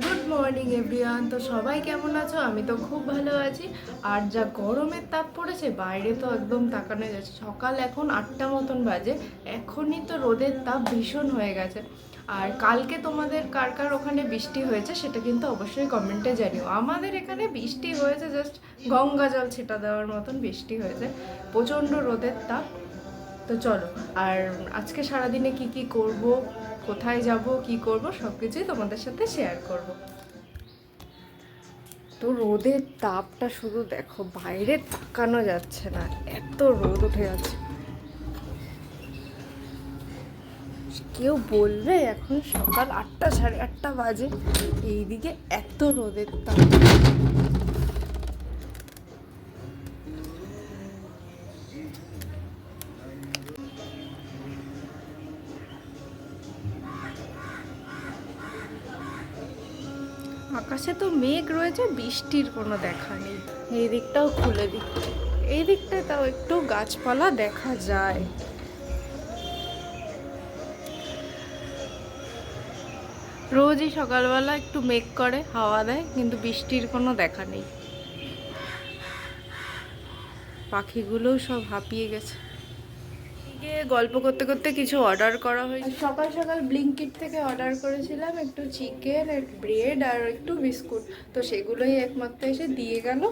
Good morning everyone. তো সবাই কেমন আছো? আমি তো খুব ভালো আছি। আর যা গরমের তাপ পড়েছে বাইরে তো একদম তাকানো যাচ্ছে। সকাল এখন 8টা মতন বাজে, এখনই তো রোদের তাপ ভীষণ হয়ে গেছে। আর কালকে তোমাদের কার কার ওখানে বৃষ্টি হয়েছে সেটা কিন্তু অবশ্যই কমেন্টে জানিও। আমাদের এখানে বৃষ্টি হয়েছে, জাস্ট গঙ্গা জল ছিটা দেওয়ার মতন বৃষ্টি হয়েছে, প্রচণ্ড রোদের তাপ। তো চলো, আর আজকে সারাদিনে কি কি করব, কোথায় যাব, কি করব, সব কিছুই তোমাদের সাথে শেয়ার করব। তো রোদের তাপটা শুধু দেখো, বাইরে তাকানো যাচ্ছে না, এত রোদ উঠে যাচ্ছে। কেউ বলবে এখন সকাল 8টা, সাড়ে 8টা বাজে, এইদিকে এত রোদের তাপ। আকাশে তো মেঘ রয়েছে, বৃষ্টির কোনো দেখা নেই। এই দিকটাও খুলে দিই, এই দিকটায় তাও একটু গাছপালা দেখা যায়। রোজই সকালবেলা একটু মেঘ করে, হাওয়া দেয়, কিন্তু বৃষ্টির কোনো দেখা নেই। পাখিগুলোও সব হাঁপিয়ে গেছে। এদিকে গল্প করতে করতে কিছু অর্ডার করা হয়েছে। সকাল সকাল ব্লিঙ্কিট থেকে অর্ডার করেছিলাম একটু চিকেন, ব্রেড আর একটু বিস্কুট। তো সেগুলোই একমাত্র এসে দিয়ে গেল।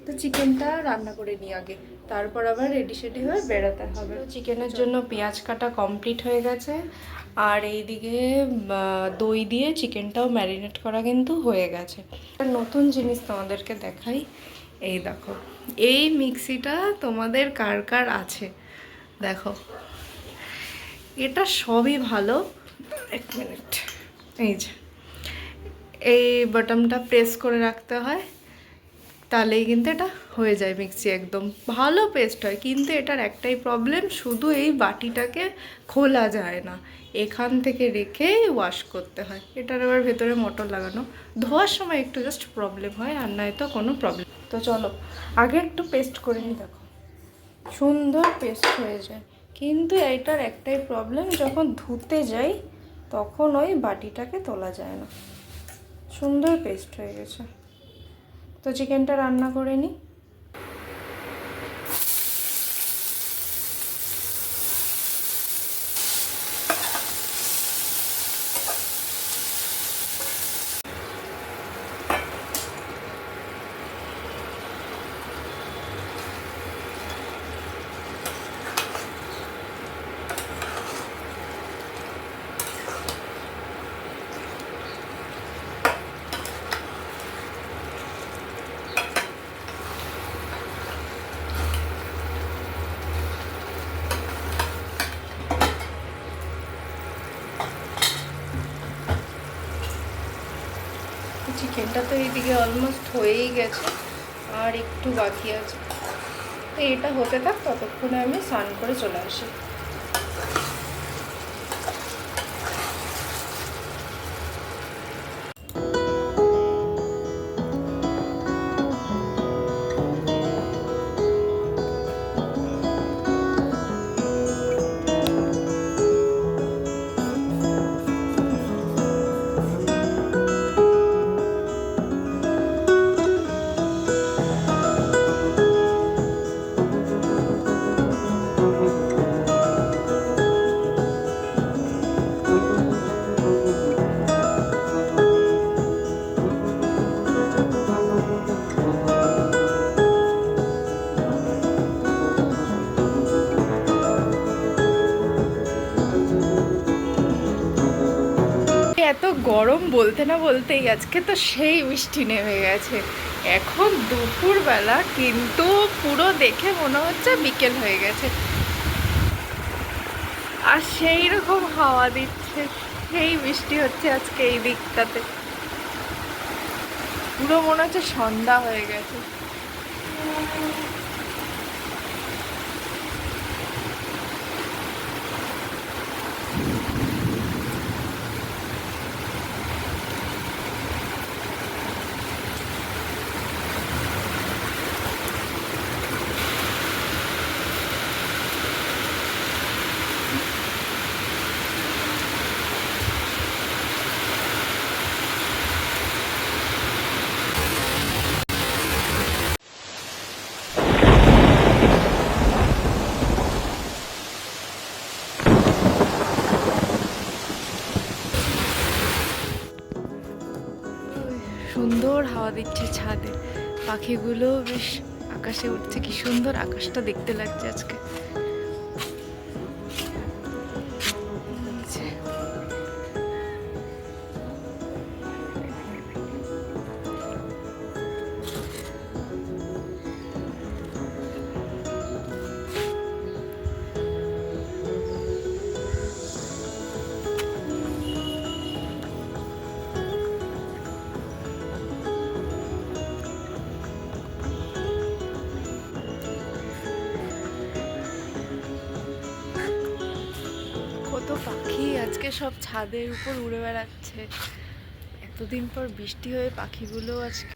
তো চিকেনটা রান্না করে নিই আগে, তারপর আবার রেডি সেডি হয়ে বেরোতে হবে। তো চিকেনের জন্য পেঁয়াজ কাটা কমপ্লিট হয়ে গেছে। আর এইদিকে দই দিয়ে চিকেনটাও ম্যারিনেট করা কিন্তু হয়ে গেছে। নতুন জিনিস তোমাদেরকে দেখাই, এই দেখো, এই মিক্সিটা তোমাদের কার কার আছে দেখো। এটা সবই ভালো। এক মিনিট, এই যে এই বাটনটা প্রেস করে রাখতে হয়, তাহলেই কিন্তু এটা হয়ে যায় মিক্সি, একদম ভালো পেস্ট হয়। কিন্তু এটার একটাই প্রবলেম, শুধু এই বাটিটাকে খোলা যায় না, এখান থেকে রেখেই ওয়াশ করতে হয়। এটার আবার ভেতরে মোটর লাগানো, ধোয়ার সময় একটু জাস্ট প্রবলেম হয়, আর নয় তো কোনো প্রবলেম। তো চলো আগে একটু পেস্ট করে নিই। দেখো সুন্দর পেস্ট হয়ে যায়, কিন্তু এইটার একটাই প্রবলেম, যখন ধুতে যাই তখন ওই বাটিটাকে তোলা যায় না। সুন্দর পেস্ট হয়ে গেছে। তো চিকেনটা রান্না করে নিই। চিকেনটা তো এইদিকে অলমোস্ট হয়েই গেছে, আর একটু বাকি আছে। তো এটা হতে থাক, ততক্ষণে আমি স্নান করে চলে আসি। এত গরম বলতে না বলতেই আজকে তো সেই বৃষ্টি নেমে গেছে। এখন দুপুরবেলা, কিন্তু পুরো দেখে মনে হচ্ছে বিকেল হয়ে গেছে, আর সেই রকম হাওয়া দিচ্ছে, সেই বৃষ্টি হচ্ছে আজকে এই দিকটাতে। পুরো মনে হচ্ছে সন্ধ্যা হয়ে গেছে। সুন্দর হাওয়া দিচ্ছে ছাদে, পাখিগুলো বেশ আকাশে উঠছে, কি সুন্দর আকাশটা দেখতে লাগছে আজকে। কত পাখি আজকে সব ছাদের উপর উড়ে বেড়াচ্ছে, এতদিন পর বৃষ্টি হয়ে পাখিগুলো আজকে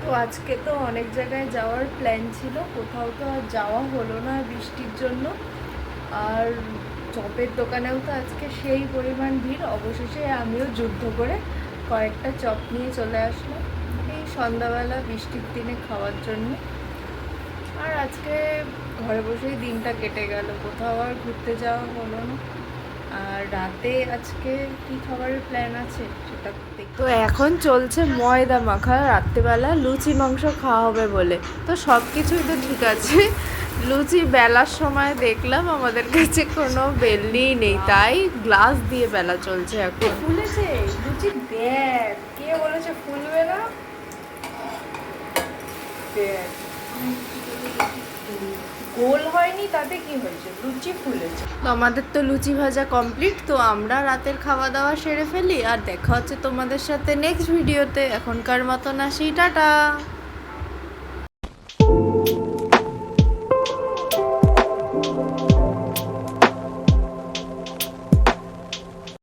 তো আজকে তো অনেক জায়গায় যাওয়ার প্ল্যান ছিল, কোথাও তো আর যাওয়া হলো না বৃষ্টির জন্য। আর চপের দোকানেও তো আজকে সেই পরিমাণ ভিড়, অবশেষে আমিও যুদ্ধ করে কয়েকটা চপ নিয়ে চলে আসলাম এই সন্ধ্যাবেলা বৃষ্টির দিনে খাওয়ার জন্য। আর আজকে ঘরে বসেই দিনটা কেটে গেল, কোথাও আর ঘুরতে যাওয়া হলো না। আর রাতে আজকে কি খাবারের প্ল্যান আছে সেটা তো এখন চলছে ময়দা মাখা, রাত্রেবেলা লুচি মাংস খাওয়া হবে বলে। তো সব কিছুই তো ঠিক আছে, লুচি বেলার সময় দেখলাম আমাদের কাছে কোনো বেলনিই নেই, তাই গ্লাস দিয়ে বেলা চলছে। এখন ফুলেছে লুচি, দেখ কে বলেছে ফুলবে না, দেখ গোল হয়নি তাতে কি হয়েছে, লুচি ফুলেছে। তো আমাদের তো লুচি ভাজা কমপ্লিট, তো আমরা রাতের খাওয়া দাওয়া সেরে ফেলি। আর দেখা হচ্ছে তোমাদের সাথে নেক্সট ভিডিওতে, এখনকার মতন আসি, টাটা।